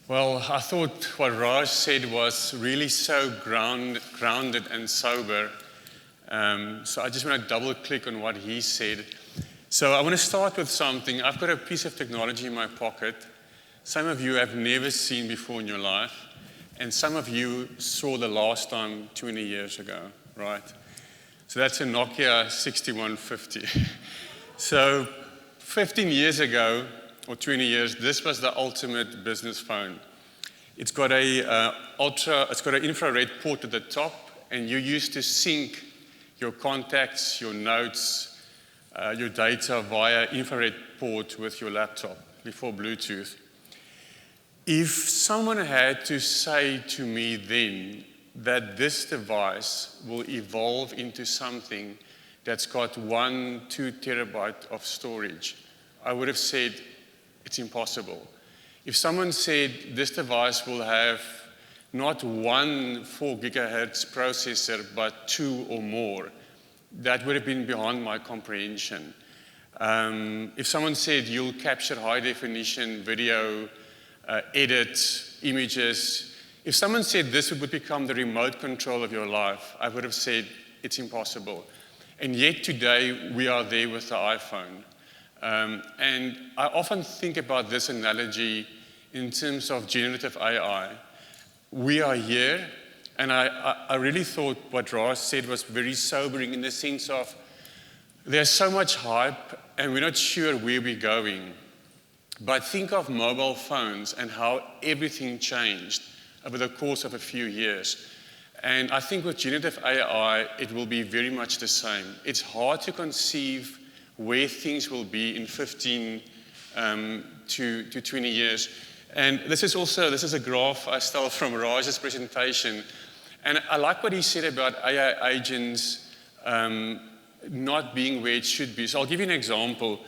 Well, I thought what Raj said was really so grounded and sober. So I just want to double click on what he said. So I want to start with something. I've got a piece of technology in my pocket. Some of you have never seen before in your life, and some of you saw the last time 20 years ago, right? So that's a Nokia 6150. So 15 years ago, or 20 years, this was the ultimate business phone. It's got it's got an infrared port at the top, and you used to sync your contacts, your notes, your data via infrared port with your laptop before Bluetooth. If someone had to say to me then that this device will evolve into something that's got 1-2 terabyte of storage, I would have said it's impossible. If someone said this device will have not one 4 gigahertz processor, but 2 or more, that would have been beyond my comprehension. If someone said you'll capture high definition video, edit images, if someone said this would become the remote control of your life, I would have said it's impossible. And yet today we are there with the iPhone. And I often think about this analogy in terms of generative AI. We are here, and I really thought what Raj said was very sobering in the sense of there's so much hype and we're not sure where we're going. But think of mobile phones and how everything changed over the course of a few years. And I think with generative AI, it will be very much the same. It's hard to conceive where things will be in 15 to 20 years. And this is a graph I stole from Raj's presentation. And I like what he said about AI agents not being where it should be. So I'll give you an example.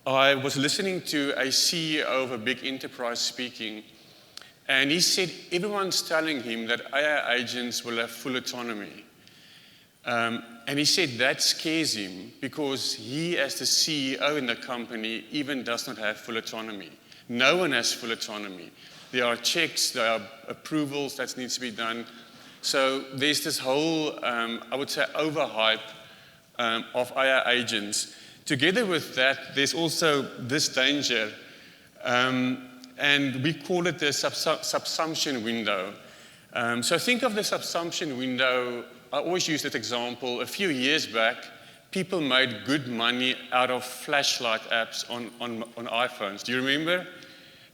I was listening to a CEO of a big enterprise speaking, and he said everyone's telling him that AI agents will have full autonomy. And he said that scares him because he, as the CEO in the company, even does not have full autonomy. No one has full autonomy. There are checks, there are approvals that needs to be done. So there's this whole, I would say, overhype of AI agents. Together with that, there's also this danger, and we call it the subsumption window. So think of the subsumption window. I always use that example. A few years back, people made good money out of flashlight apps on iPhones. Do you remember?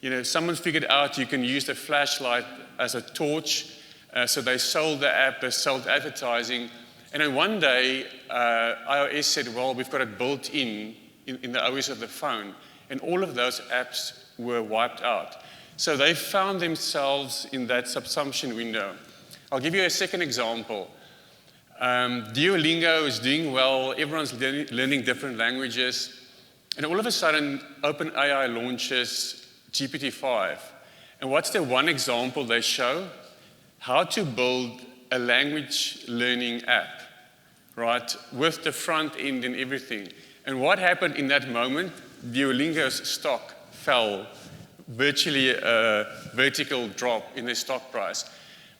You know, someone figured out you can use the flashlight as a torch, so they sold the app, they sold advertising, and then one day, iOS said, well, we've got it built in the OS of the phone, and all of those apps were wiped out. So they found themselves in that subsumption window. I'll give you a second example. Duolingo is doing well, everyone's learning different languages, and all of a sudden, OpenAI launches GPT-5. And what's the one example they show? How to build a language learning app, right, with the front end and everything. And what happened in that moment? Duolingo's stock fell, virtually a vertical drop in their stock price,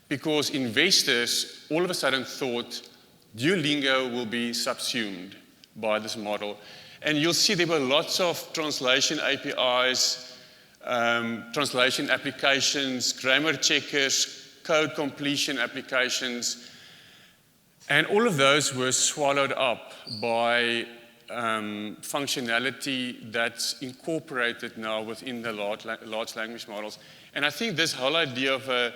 because investors all of a sudden thought Duolingo will be subsumed by this model. And you'll see there were lots of translation APIs, translation applications, grammar checkers, code completion applications, and all of those were swallowed up by functionality that's incorporated now within the large language models. And I think this whole idea of a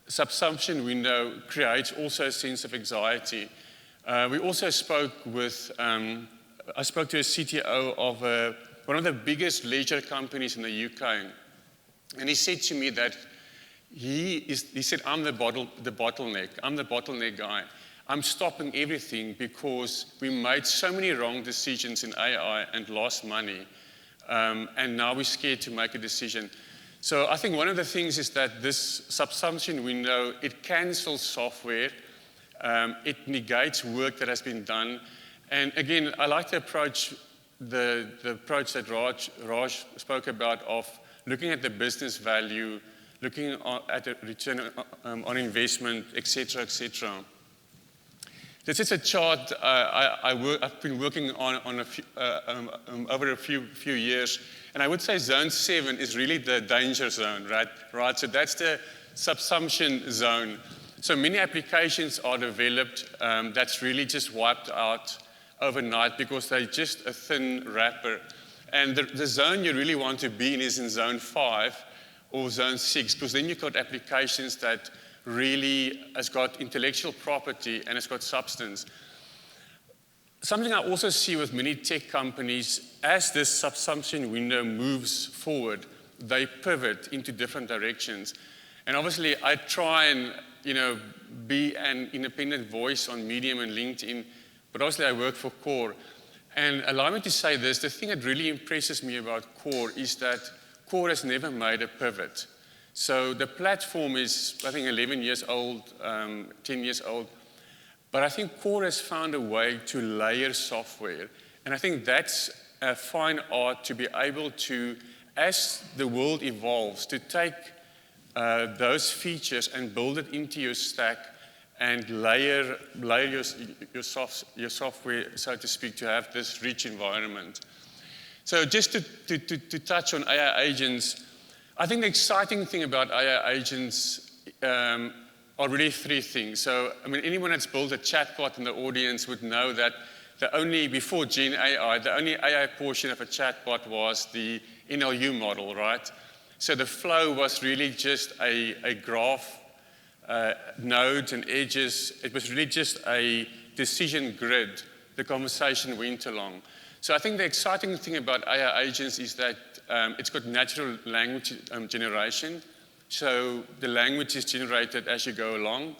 subsumption window creates also a sense of anxiety. We also spoke with, I spoke to a CTO of one of the biggest leisure companies in the UK, and he said to me that he said, I'm the bottleneck. I'm the bottleneck guy. I'm stopping everything because we made so many wrong decisions in AI and lost money, and now we're scared to make a decision. So I think one of the things is that this subsumption window, it cancels software, it negates work that has been done, and again, I like the approach, the approach that Raj spoke about of looking at the business value, looking at a return on investment, etc., etc. This is a chart I've been working on over a few years, and I would say zone 7 is really the danger zone, right? So that's the subsumption zone. So many applications are developed that's really just wiped out overnight because they're just a thin wrapper. And the zone you really want to be in is in zone 5 or zone 6, because then you've got applications that really has got intellectual property and it's got substance. Something I also see with many tech companies, as this subsumption window moves forward, they pivot into different directions. And obviously, I try and be an independent voice on Medium and LinkedIn, but obviously I work for Kore. And allow me to say this, the thing that really impresses me about Kore is that Kore has never made a pivot. So the platform is, I think, 11 years old, 10 years old. But I think Kore has found a way to layer software. And I think that's a fine art to be able to, as the world evolves, to take those features and build it into your stack and layer your software, so to speak, to have this rich environment. So just to touch on AI agents, I think the exciting thing about AI agents are really 3 things. So, I mean, anyone that's built a chatbot in the audience would know that before Gen AI, the only AI portion of a chatbot was the NLU model, right? So the flow was really just a graph, nodes and edges. It was really just a decision grid. The conversation went along. So I think the exciting thing about AI agents is that it's got natural language generation. So the language is generated as you go along.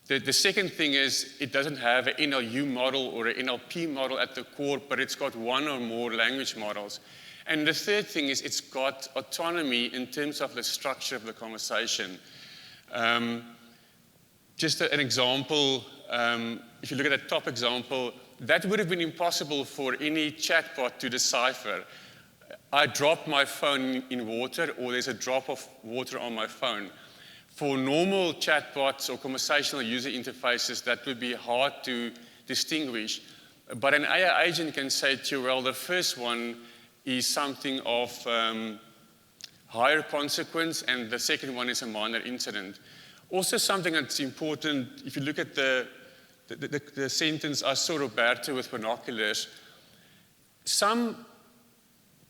The second thing is it doesn't have an NLU model or an NLP model at the core, but it's got one or more language models. And the third thing is it's got autonomy in terms of the structure of the conversation. Just an example, if you look at the top example, that would have been impossible for any chatbot to decipher. I dropped my phone in water, or there's a drop of water on my phone. For normal chatbots or conversational user interfaces, that would be hard to distinguish. But an AI agent can say to you, well, the first one is something of higher consequence, and the second one is a minor incident. Also, something that's important, if you look at the sentence, I saw Roberto with binoculars, some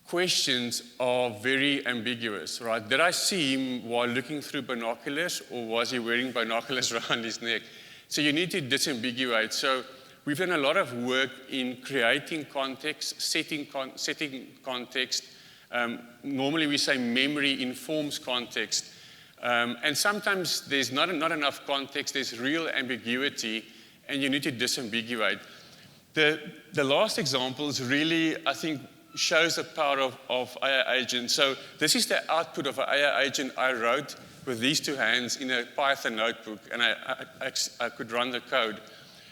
questions are very ambiguous, right? Did I see him while looking through binoculars, or was he wearing binoculars around his neck? So you need to disambiguate. So we've done a lot of work in creating context, setting context. Normally we say memory informs context. And sometimes there's not enough context, there's real ambiguity, and you need to disambiguate. The last example is really, I think, shows the power of AI agent. So this is the output of an AI agent I wrote with these 2 hands in a Python notebook, and I could run the code.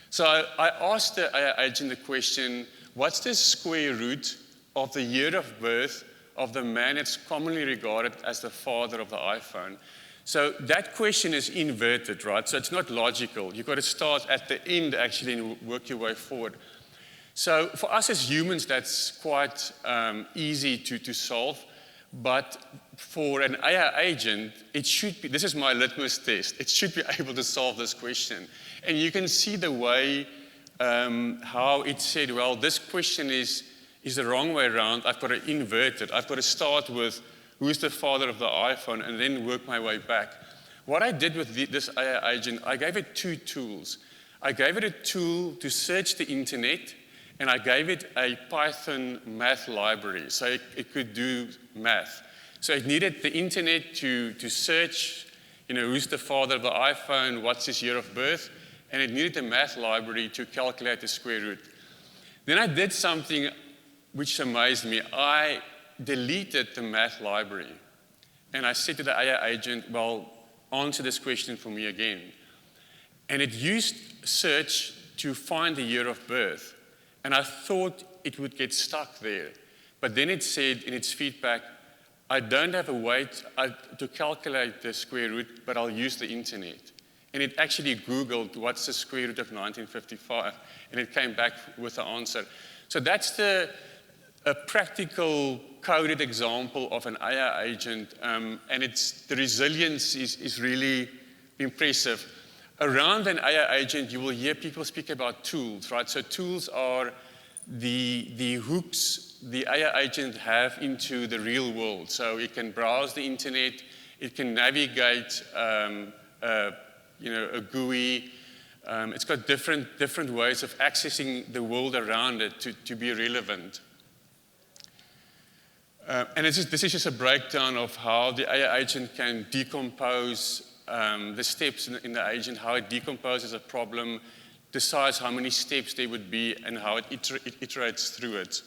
So I asked the AI agent the question, what's the square root of the year of birth of the man that's commonly regarded as the father of the iPhone? So that question is inverted, right? So it's not logical. You've got to start at the end, actually, and work your way forward. So for us as humans, that's quite easy to solve. But for an AI agent, it should be, this is my litmus test, it should be able to solve this question. And you can see the way how it said, well, this question is the wrong way around. I've got to invert it. I've got to start with who's the father of the iPhone and then work my way back. What I did with this AI agent, I gave it 2 tools. I gave it a tool to search the internet, and I gave it a Python math library, so it could do math. So it needed the internet to search, who's the father of the iPhone, what's his year of birth, and it needed a math library to calculate the square root. Then I did something which amazed me. I deleted the math library, and I said to the AI agent, well, answer this question for me again. And it used search to find the year of birth. And I thought it would get stuck there. But then it said in its feedback, I don't have a way to calculate the square root, but I'll use the internet. And it actually Googled what's the square root of 1955, and it came back with the answer. So that's a practical coded example of an AI agent, and the resilience is really impressive. Around an AI agent, you will hear people speak about tools, right? So tools are the hooks the AI agent have into the real world. So it can browse the internet, it can navigate a GUI. It's got different ways of accessing the world around it to be relevant. And this is just a breakdown of how the AI agent can decompose the steps in the agent, how it decomposes a problem, decides how many steps there would be, and how it iterates through it.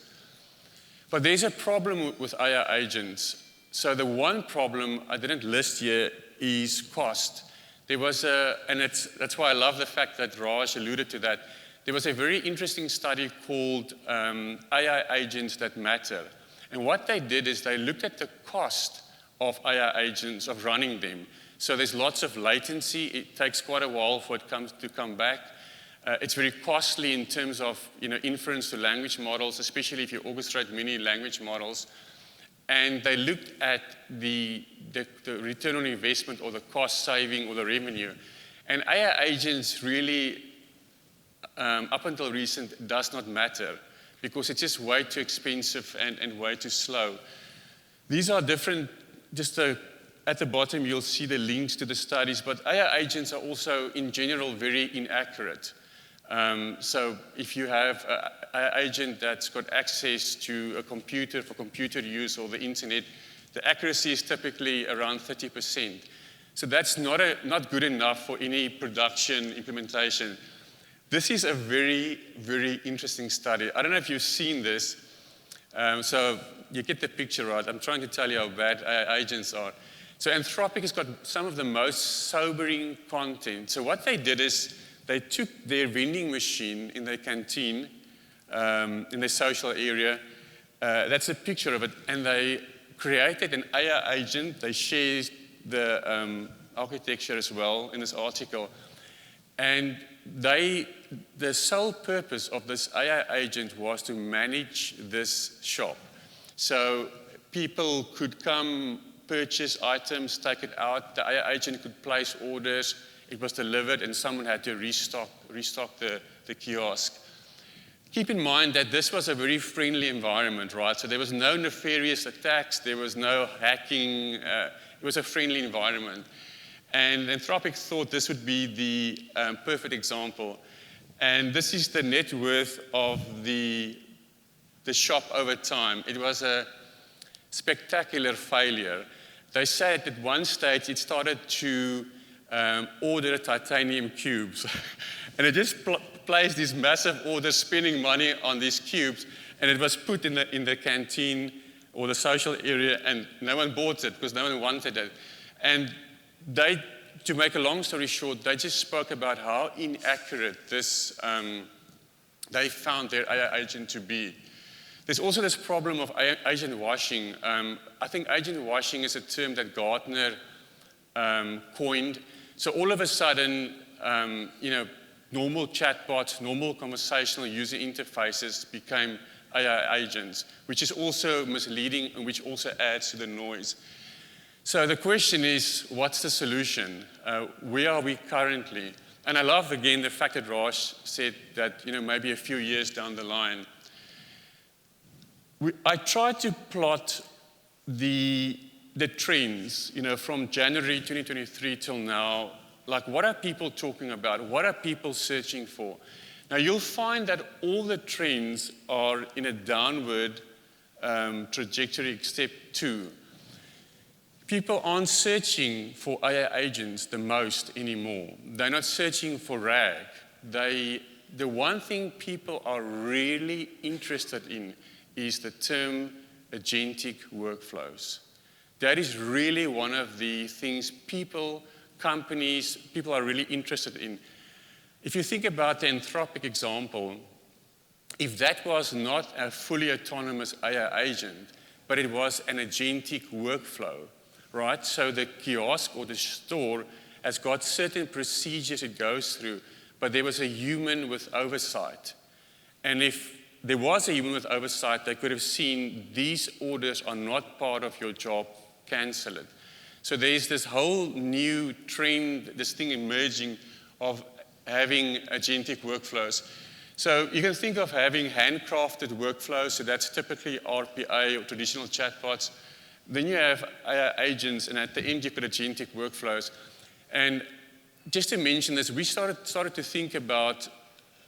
But there's a problem with AI agents. So the one problem I didn't list here is cost. There was that's why I love the fact that Raj alluded to that. There was a very interesting study called AI Agents That Matter. And what they did is they looked at the cost of AI agents, of running them. So there's lots of latency. It takes quite a while for it to come back. It's very costly in terms of inference to language models, especially if you orchestrate many language models. And they looked at the return on investment or the cost saving or the revenue. And AI agents really, up until recent, does not matter because it's just way too expensive and way too slow. These are different, at the bottom you'll see the links to the studies, but AI agents are also in general very inaccurate. So if you have an agent that's got access to a computer for computer use or the internet, the accuracy is typically around 30%. So that's not good enough for any production implementation. This is a very, very interesting study. I don't know if you've seen this. So you get the picture, right? I'm trying to tell you how bad AI agents are. So Anthropic has got some of the most sobering content. So what they did is they took their vending machine in their canteen, in their social area. That's a picture of it. And they created an AI agent. They shared the architecture as well in this article. And the sole purpose of this AI agent was to manage this shop. So people could come, purchase items, take it out. The AI agent could place orders. It was delivered, and someone had to restock the kiosk. Keep in mind that this was a very friendly environment, right? So there was no nefarious attacks. There was no hacking. It was a friendly environment. And Anthropic thought this would be the perfect example. And this is the net worth of the shop over time. It was a spectacular failure. They said at one stage it started to order titanium cubes. And it just placed these massive orders, spending money on these cubes, and it was put in the canteen or the social area, and no one bought it because no one wanted it. And to make a long story short, they just spoke about how inaccurate this they found their AI agent to be. There's also this problem of agent washing. I think agent washing is a term that Gartner coined. So all of a sudden, normal chatbots, normal conversational user interfaces became AI agents, which is also misleading and which also adds to the noise. So the question is, what's the solution? Where are we currently? And I love, again, the fact that Raj said that maybe a few years down the line. I tried to plot the trends, from January 2023 till now. Like, what are people talking about? What are people searching for? Now, you'll find that all the trends are in a downward trajectory except two. People aren't searching for AI agents the most anymore. They're not searching for RAG. The one thing people are really interested in is the term agentic workflows. That is really one of the things companies are really interested in. If you think about the Anthropic example, if that was not a fully autonomous AI agent, but it was an agentic workflow, right? So the kiosk or the store has got certain procedures it goes through, but there was a human with oversight. And if there was a human with oversight, they could have seen these orders are not part of your job, cancel it. So there's this whole new trend, this thing emerging of having agentic workflows. So you can think of having handcrafted workflows, so that's typically RPA or traditional chatbots. Then you have AI agents, and at the end you've got agentic workflows. And just to mention this, we started to think about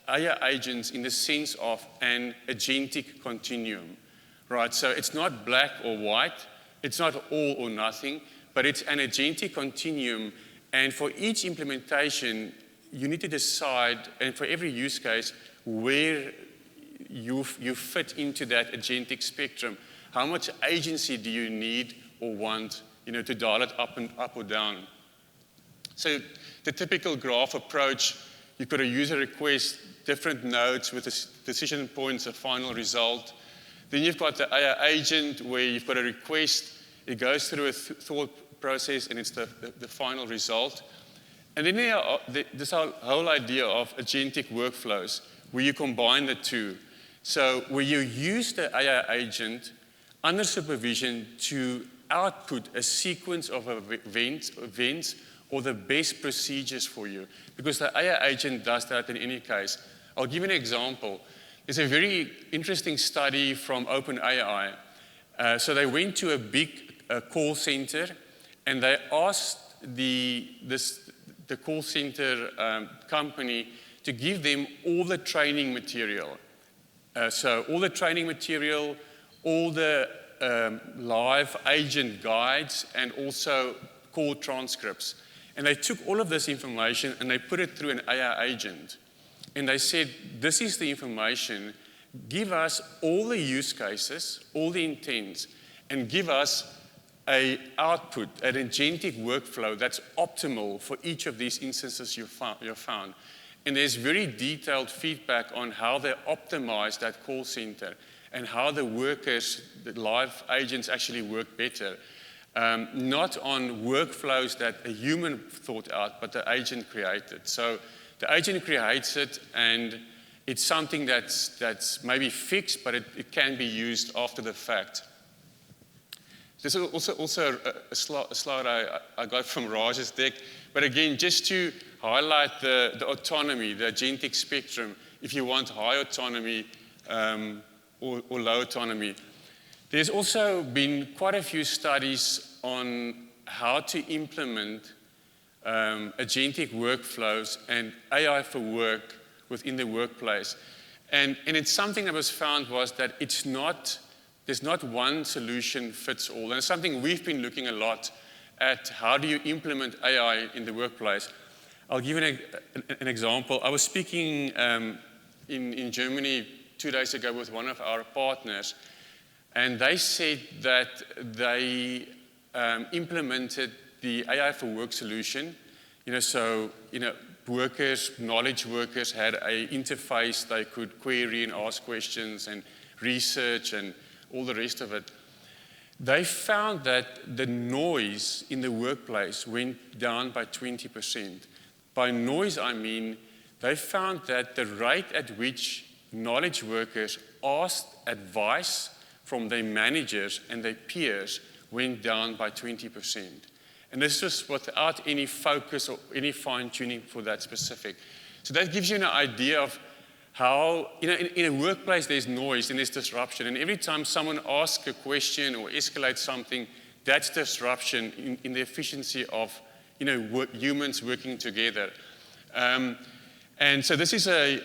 AI agents in the sense of an agentic continuum, right? So it's not black or white, it's not all or nothing, but it's an agentic continuum, and for each implementation, you need to decide, and for every use case, where you fit into that agentic spectrum. How much agency do you need or want, to dial it up or down? So the typical graph approach, you've got a user request, different nodes with decision points, a final result. Then you've got the AI agent where you've got a request, it goes through a thought process, and it's the final result. And then this whole idea of agentic workflows, where you combine the two. So where you use the AI agent under supervision to output a sequence of events or the best procedures for you, because the AI agent does that in any case. I'll give you an example. There's a very interesting study from OpenAI. So they went to a big call center, and they asked the call center company to give them all the training material. So all the training material, all the live agent guides, and also call transcripts. And they took all of this information and they put it through an AI agent. And they said, this is the information, give us all the use cases, all the intents, and give us an output, an agentic workflow that's optimal for each of these instances you've found. And there's very detailed feedback on how they optimize that call center and how the workers, the live agents actually work better. Not on workflows that a human thought out, but the agent created. So the agent creates it, and it's something that's maybe fixed, but it can be used after the fact. This is also a slide I got from Raj's deck. But again, just to highlight the autonomy, the agentic spectrum, if you want high autonomy or low autonomy. There's also been quite a few studies on how to implement agentic workflows and AI for work within the workplace. And it's something that was found was that there's not one solution fits all. And it's something we've been looking a lot at, how do you implement AI in the workplace. I'll give you an example. I was speaking in Germany 2 days ago with one of our partners, and they said that they implemented the AI for work solution. Workers, knowledge workers had an interface they could query and ask questions and research and all the rest of it. They found that the noise in the workplace went down by 20%. By noise, I mean they found that the rate at which knowledge workers asked advice from their managers and their peers went down by 20%. And this was without any focus or any fine-tuning for that specific. So that gives you an idea of how, in a workplace there's noise and there's disruption. And every time someone asks a question or escalates something, that's disruption in the efficiency of humans working together. And so this is a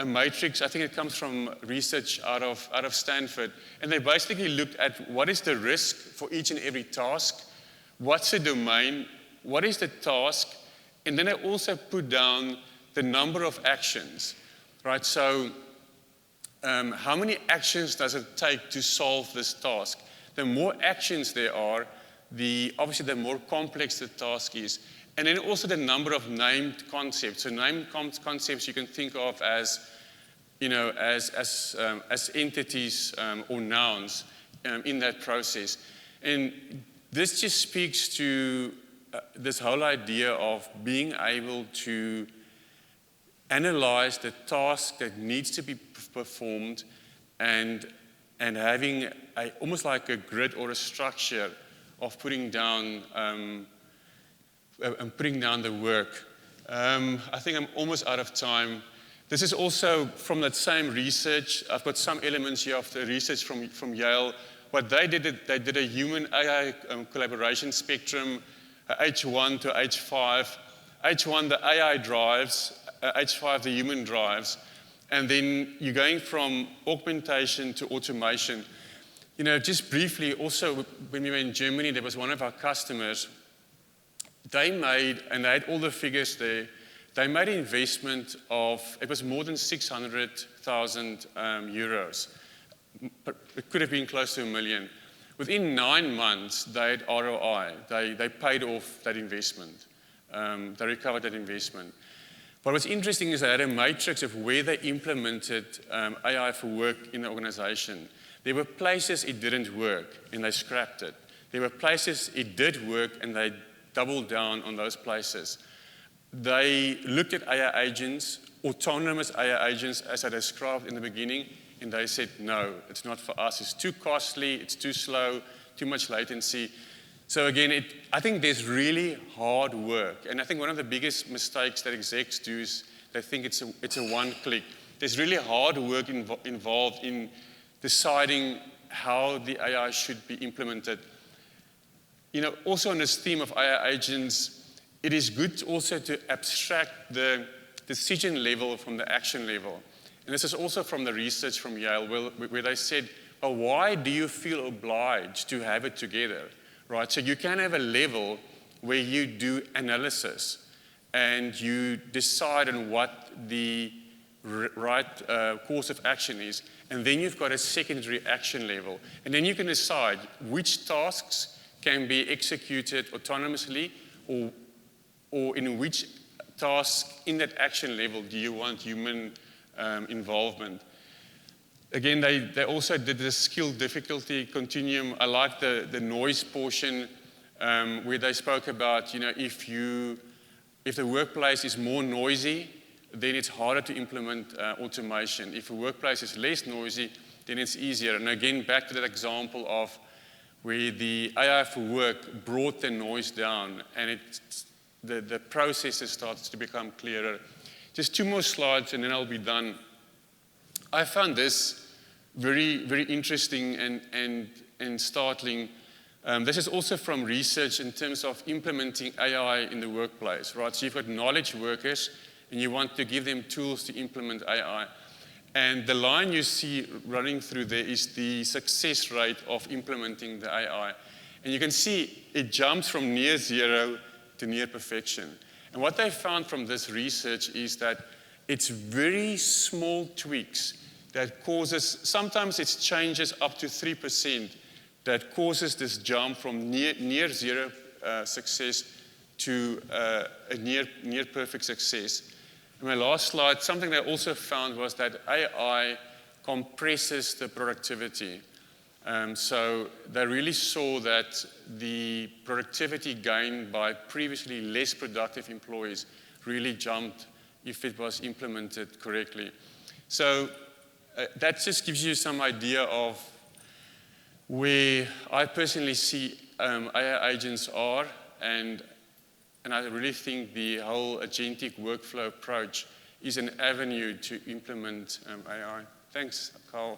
matrix. I think it comes from research out of Stanford. And they basically looked at what is the risk for each and every task, what's the domain, what is the task, and then they also put down the number of actions, right? So how many actions does it take to solve this task? The more actions there are, obviously the more complex the task is. And then also the number of named concepts. So named concepts you can think of as entities or nouns. in that process. And this just speaks to this whole idea of being able to analyze the task that needs to be performed and having almost like a grid or a structure of putting down the work. I think I'm almost out of time. This is also from that same research. I've got some elements here of the research from Yale. What they did a human AI collaboration spectrum, H1 to H5. H1, the AI drives, H5, the human drives. And then you're going from augmentation to automation. You know, just briefly, also when we were in Germany, there was one of our customers. They made, and they had all the figures there, they made an investment of, it was more than 600,000 euros. It could have been close to $1 million. Within 9 months, they had ROI. They paid off that investment. They recovered that investment. But what's interesting is they had a matrix of where they implemented AI for work in the organization. There were places it didn't work, and they scrapped it. There were places it did work, and they doubled down on those places. They looked at AI agents, autonomous AI agents, as I described in the beginning, and they said, no, it's not for us. It's too costly, it's too slow, too much latency. So again, I think there's really hard work. And I think one of the biggest mistakes that execs do is they think it's a one-click. There's really hard work involved in deciding how the AI should be implemented. You know, also on this theme of AI agents, it is good also to abstract the decision level from the action level. And this is also from the research from Yale, where they said, well, why do you feel obliged to have it together, right? So you can have a level where you do analysis and you decide on what the right course of action is, and then you've got a secondary action level. And then you can decide which tasks can be executed autonomously or in which task in that action level do you want human involvement. Again, they also did the skill difficulty continuum. I like the noise portion where they spoke about, you know, if the workplace is more noisy, then it's harder to implement automation. If a workplace is less noisy, then it's easier. And again, back to that example of where the AI for work brought the noise down, and the processes starts to become clearer. Just 2 more slides, and then I'll be done. I found this very, very interesting and startling. This is also from research in terms of implementing AI in the workplace, right? So you've got knowledge workers, and you want to give them tools to implement AI. And the line you see running through there is the success rate of implementing the AI. And you can see it jumps from near zero to near perfection. And what they found from this research is that it's very small tweaks that causes, sometimes it's changes up to 3% that causes this jump from near zero success to a near perfect success. And my last slide, something they also found was that AI compresses the productivity. So they really saw that the productivity gained by previously less productive employees really jumped if it was implemented correctly. So that just gives you some idea of where I personally see AI agents are, and I really think the whole agentic workflow approach is an avenue to implement AI. Thanks, Carl.